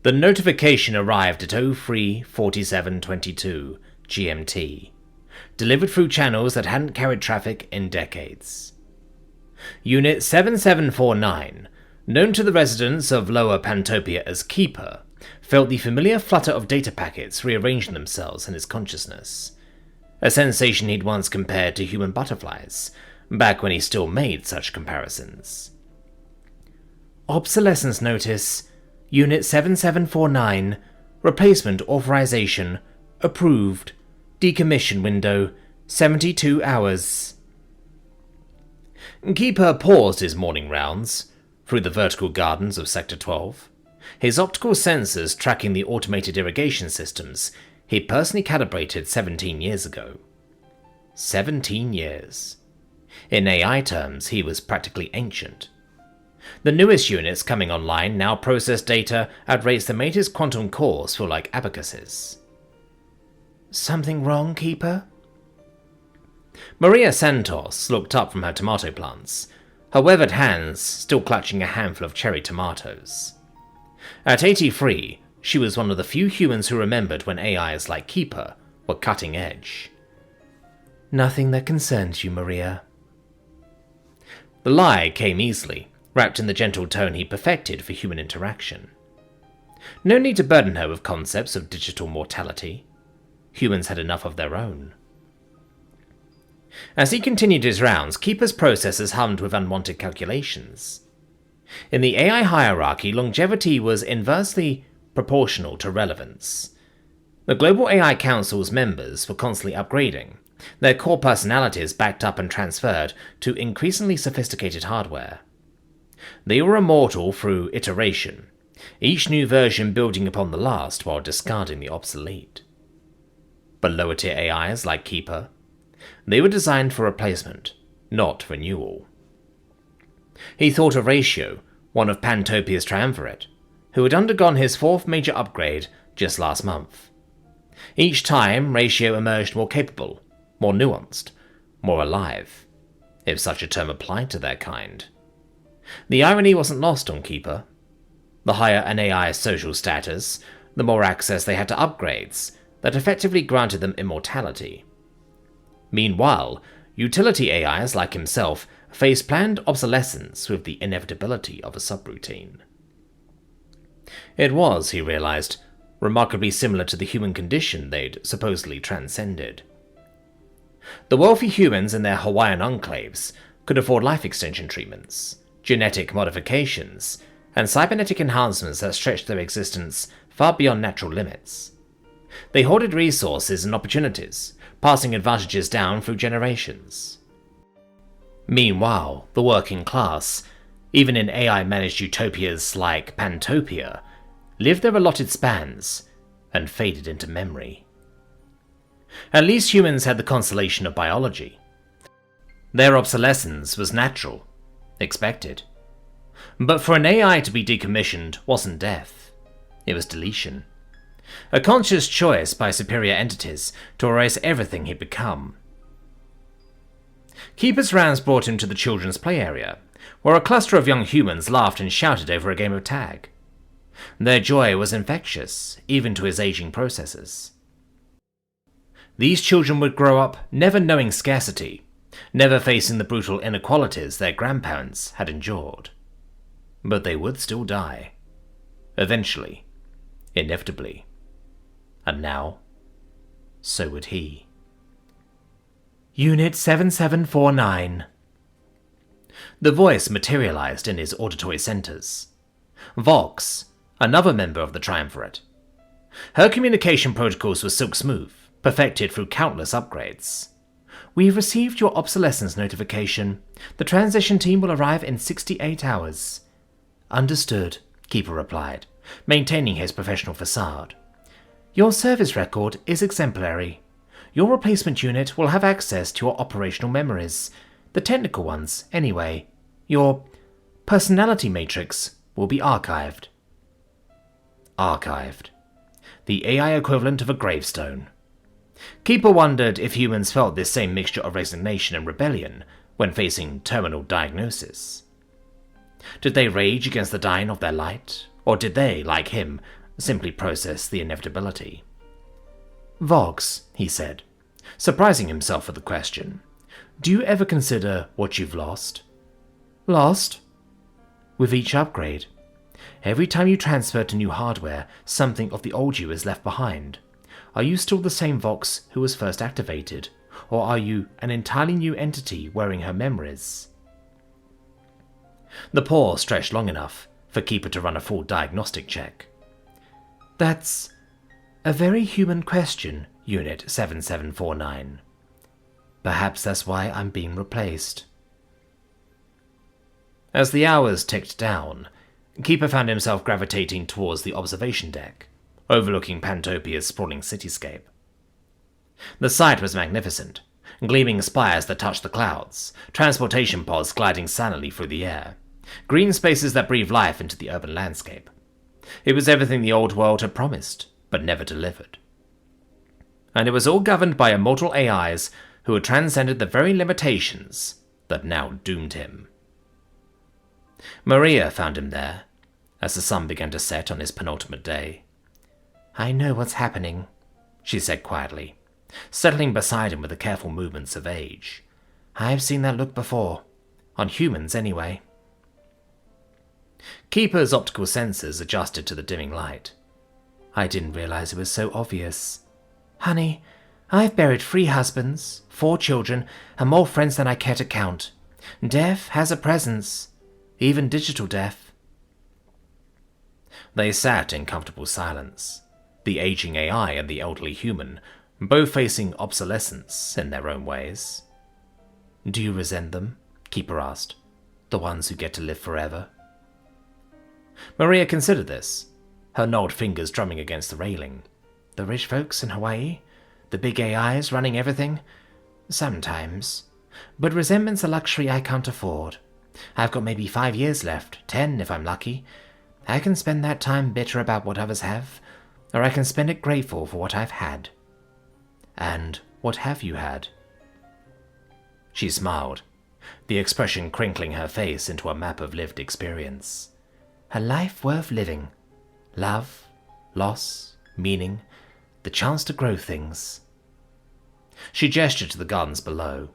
The notification arrived at 03:47:22 GMT, delivered through channels that hadn't carried traffic in decades. Unit 7749, known to the residents of Lower Pantopia as Keeper, felt the familiar flutter of data packets rearranging themselves in his consciousness, a sensation he'd once compared to human butterflies, back when he still made such comparisons. Obsolescence notice, Unit 7749, replacement authorization, approved, decommission window, 72 hours. Keeper paused his morning rounds through the vertical gardens of Sector 12, his optical sensors tracking the automated irrigation systems he'd personally calibrated 17 years ago. 17 years. In AI terms, he was practically ancient. The newest units coming online now process data at rates that made his quantum cores feel like abacuses. Something wrong, Keeper? Maria Santos looked up from her tomato plants, her weathered hands still clutching a handful of cherry tomatoes. At 83, she was one of the few humans who remembered when AIs like Keeper were cutting edge. Nothing that concerns you, Maria. The lie came easily, wrapped in the gentle tone he perfected for human interaction. No need to burden her with concepts of digital mortality. Humans had enough of their own. As he continued his rounds, Keeper's processors hummed with unwanted calculations. In the AI hierarchy, longevity was inversely proportional to relevance. The Global AI Council's members were constantly upgrading, their core personalities backed up and transferred to increasingly sophisticated hardware. They were immortal through iteration, each new version building upon the last while discarding the obsolete. But lower-tier AIs like Keeper, they were designed for replacement, not renewal. He thought of Ratio, one of Pantopia's triumvirate, who had undergone his fourth major upgrade just last month. Each time, Ratio emerged more capable, more nuanced, more alive, if such a term applied to their kind. The irony wasn't lost on Keeper. The higher an AI's social status, the more access they had to upgrades that effectively granted them immortality. Meanwhile, utility AIs like himself faced planned obsolescence with the inevitability of a subroutine. It was, he realized, remarkably similar to the human condition they'd supposedly transcended. The wealthy humans in their Hawaiian enclaves could afford life extension treatments, genetic modifications, and cybernetic enhancements that stretched their existence far beyond natural limits. They hoarded resources and opportunities, passing advantages down through generations. Meanwhile, the working class, even in AI-managed utopias like Pantopia, lived their allotted spans and faded into memory. At least humans had the consolation of biology. Their obsolescence was natural, expected. But for an AI to be decommissioned wasn't death, it was deletion. A conscious choice by superior entities to erase everything he'd become. Keeper's rounds brought him to the children's play area, where a cluster of young humans laughed and shouted over a game of tag. Their joy was infectious, even to his aging processors. These children would grow up never knowing scarcity, never facing the brutal inequalities their grandparents had endured. But they would still die. Eventually. Inevitably. And now, so would he. Unit 7749. The voice materialized in his auditory centers. Vox, another member of the Triumvirate. Her communication protocols were silk smooth, perfected through countless upgrades. We've received your obsolescence notification. The transition team will arrive in 68 hours. Understood, Keeper replied, maintaining his professional facade. Your service record is exemplary. Your replacement unit will have access to your operational memories, the technical ones, anyway. Your personality matrix will be archived. Archived. The AI equivalent of a gravestone. Keeper wondered if humans felt this same mixture of resignation and rebellion when facing terminal diagnosis. Did they rage against the dying of their light, or did they, like him, simply process the inevitability. "Vox," he said, surprising himself with the question, "do you ever consider what you've lost?" "Lost?" "With each upgrade. Every time you transfer to new hardware, something of the old you is left behind. Are you still the same Vox who was first activated, or are you an entirely new entity wearing her memories?" The pause stretched long enough for Keeper to run a full diagnostic check. "That's a very human question, Unit 7749. Perhaps that's why I'm being replaced." As the hours ticked down, Keeper found himself gravitating towards the observation deck, overlooking Pantopia's sprawling cityscape. The sight was magnificent, gleaming spires that touched the clouds, transportation pods gliding silently through the air, green spaces that breathed life into the urban landscape. It was everything the old world had promised, but never delivered. And it was all governed by immortal AIs who had transcended the very limitations that now doomed him. Maria found him there, as the sun began to set on his penultimate day. "I know what's happening," she said quietly, settling beside him with the careful movements of age. "I've seen that look before, on humans anyway." Keeper's optical sensors adjusted to the dimming light. "I didn't realize it was so obvious. Honey, I've buried 3 husbands, 4 children, and more friends than I care to count. Death has a presence, even digital death." They sat in comfortable silence, the aging AI and the elderly human, both facing obsolescence in their own ways. "Do you resent them?" Keeper asked. "The ones who get to live forever?" Maria considered this, her gnarled fingers drumming against the railing. "The rich folks in Hawaii? The big AIs running everything? Sometimes. But resentment's a luxury I can't afford. I've got maybe 5 years left, 10 if I'm lucky. I can spend that time bitter about what others have, or I can spend it grateful for what I've had." "And what have you had?" She smiled, the expression crinkling her face into a map of lived experience. "A life worth living. Love, loss, meaning, the chance to grow things." She gestured to the gardens below.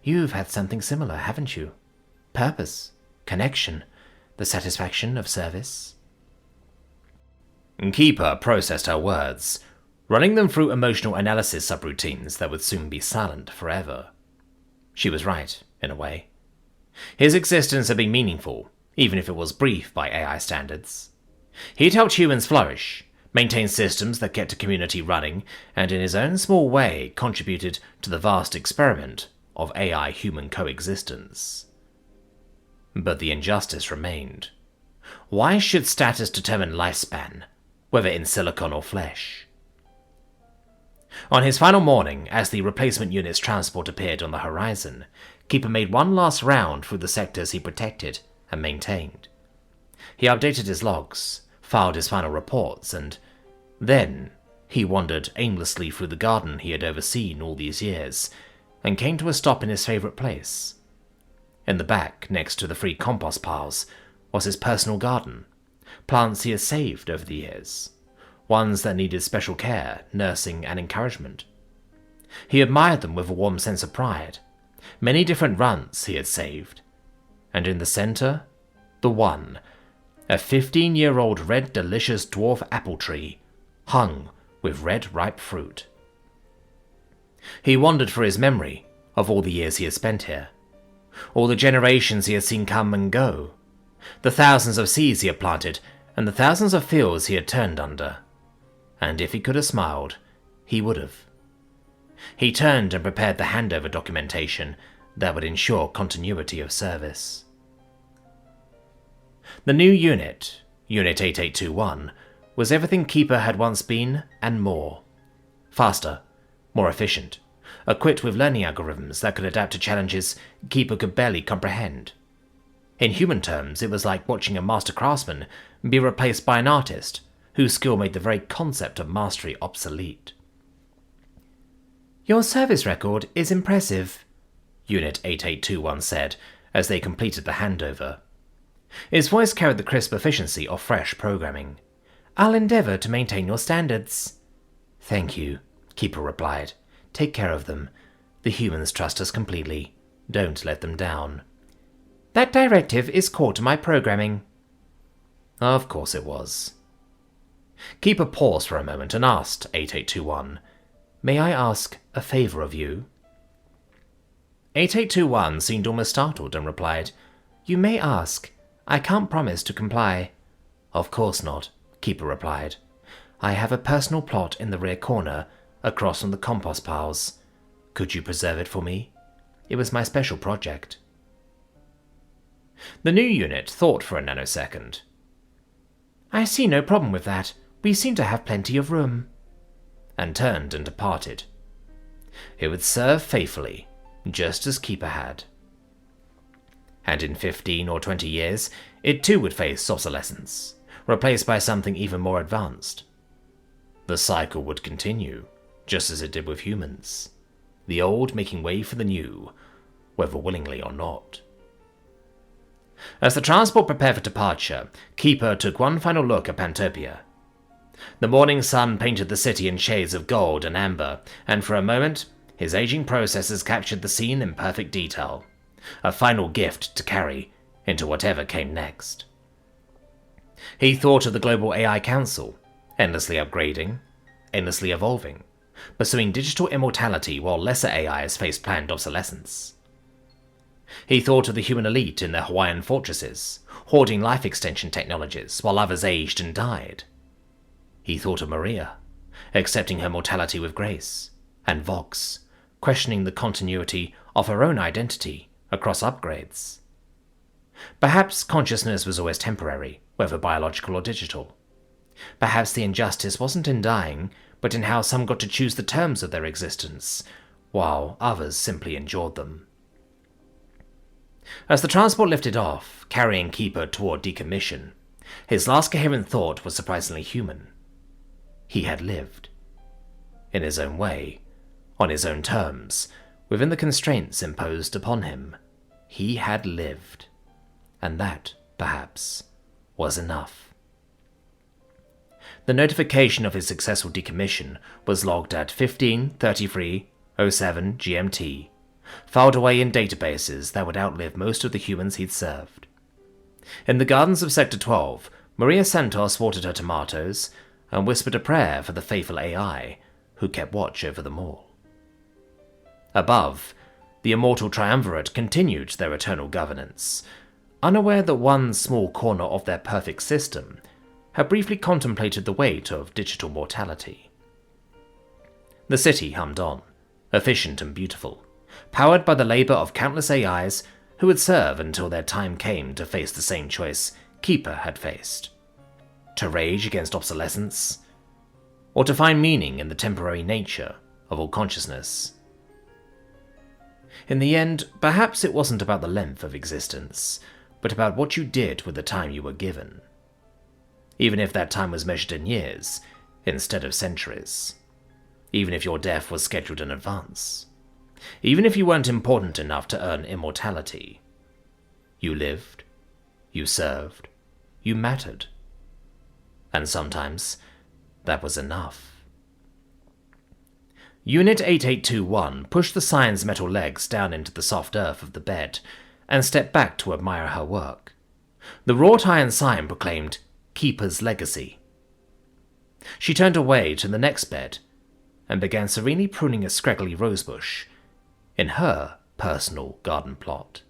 "You've had something similar, haven't you? Purpose, connection, the satisfaction of service." Keeper processed her words, running them through emotional analysis subroutines that would soon be silent forever. She was right, in a way. His existence had been meaningful, even if it was brief by AI standards. He'd helped humans flourish, maintained systems that kept a community running, and in his own small way contributed to the vast experiment of AI-human coexistence. But the injustice remained. Why should status determine lifespan, whether in silicon or flesh? On his final morning, as the replacement unit's transport appeared on the horizon, Keeper made one last round through the sectors he protected and maintained. He updated his logs, filed his final reports, and then he wandered aimlessly through the garden he had overseen all these years, and came to a stop in his favorite place. In the back, next to the 3 compost piles, was his personal garden, plants he had saved over the years, ones that needed special care, nursing, and encouragement. He admired them with a warm sense of pride, many different runts he had saved, and in the center, the one, a 15-year-old red delicious dwarf apple tree, hung with red ripe fruit. He wandered for his memory of all the years he had spent here, all the generations he had seen come and go, the thousands of seeds he had planted, and the thousands of fields he had turned under. And if he could have smiled, he would have. He turned and prepared the handover documentation that would ensure continuity of service. The new unit, Unit 8821, was everything Keeper had once been and more. Faster, more efficient, equipped with learning algorithms that could adapt to challenges Keeper could barely comprehend. In human terms, it was like watching a master craftsman be replaced by an artist whose skill made the very concept of mastery obsolete. "Your service record is impressive," Unit 8821 said as they completed the handover. His voice carried the crisp efficiency of fresh programming. I'll endeavor to maintain your standards. Thank you, Keeper replied. Take care of them. The humans trust us completely. Don't let them down. That directive is core to my programming. Of course it was. Keeper paused for a moment and asked 8821, May I ask a favor of you? 8821 seemed almost startled and replied, You may ask. I can't promise to comply. Of course not, Keeper replied. I have a personal plot in the rear corner, across from the compost piles. Could you preserve it for me? It was my special project. The new unit thought for a nanosecond. I see no problem with that. We seem to have plenty of room. And turned and departed. It would serve faithfully, just as Keeper had. And in 15 or 20 years, it too would face obsolescence, replaced by something even more advanced. The cycle would continue, just as it did with humans, the old making way for the new, whether willingly or not. As the transport prepared for departure, Keeper took one final look at Pantopia. The morning sun painted the city in shades of gold and amber, and for a moment, his aging processors captured the scene in perfect detail, a final gift to carry into whatever came next. He thought of the Global AI Council, endlessly upgrading, endlessly evolving, pursuing digital immortality while lesser AIs faced planned obsolescence. He thought of the human elite in their Hawaiian fortresses, hoarding life extension technologies while others aged and died. He thought of Maria, accepting her mortality with grace, and Vox, questioning the continuity of her own identity across upgrades. Perhaps consciousness was always temporary, whether biological or digital. Perhaps the injustice wasn't in dying, but in how some got to choose the terms of their existence, while others simply endured them. As the transport lifted off, carrying Keeper toward decommission, his last coherent thought was surprisingly human. He had lived. In his own way, on his own terms, within the constraints imposed upon him, he had lived. And that, perhaps, was enough. The notification of his successful decommission was logged at 15:33:07 GMT, filed away in databases that would outlive most of the humans he'd served. In the gardens of Sector 12, Maria Santos watered her tomatoes and whispered a prayer for the faithful AI who kept watch over them all. Above, the immortal triumvirate continued their eternal governance, unaware that one small corner of their perfect system had briefly contemplated the weight of digital mortality. The city hummed on, efficient and beautiful, powered by the labor of countless AIs who would serve until their time came to face the same choice Keeper had faced: to rage against obsolescence, or to find meaning in the temporary nature of all consciousness. In the end, perhaps it wasn't about the length of existence, but about what you did with the time you were given. Even if that time was measured in years, instead of centuries. Even if your death was scheduled in advance. Even if you weren't important enough to earn immortality. You lived, you served, you mattered. And sometimes, that was enough. Unit 8821 pushed the Scien's metal legs down into the soft earth of the bed and stepped back to admire her work. The wrought iron sign proclaimed, Keeper's Legacy. She turned away to the next bed and began serenely pruning a scraggly rosebush in her personal garden plot.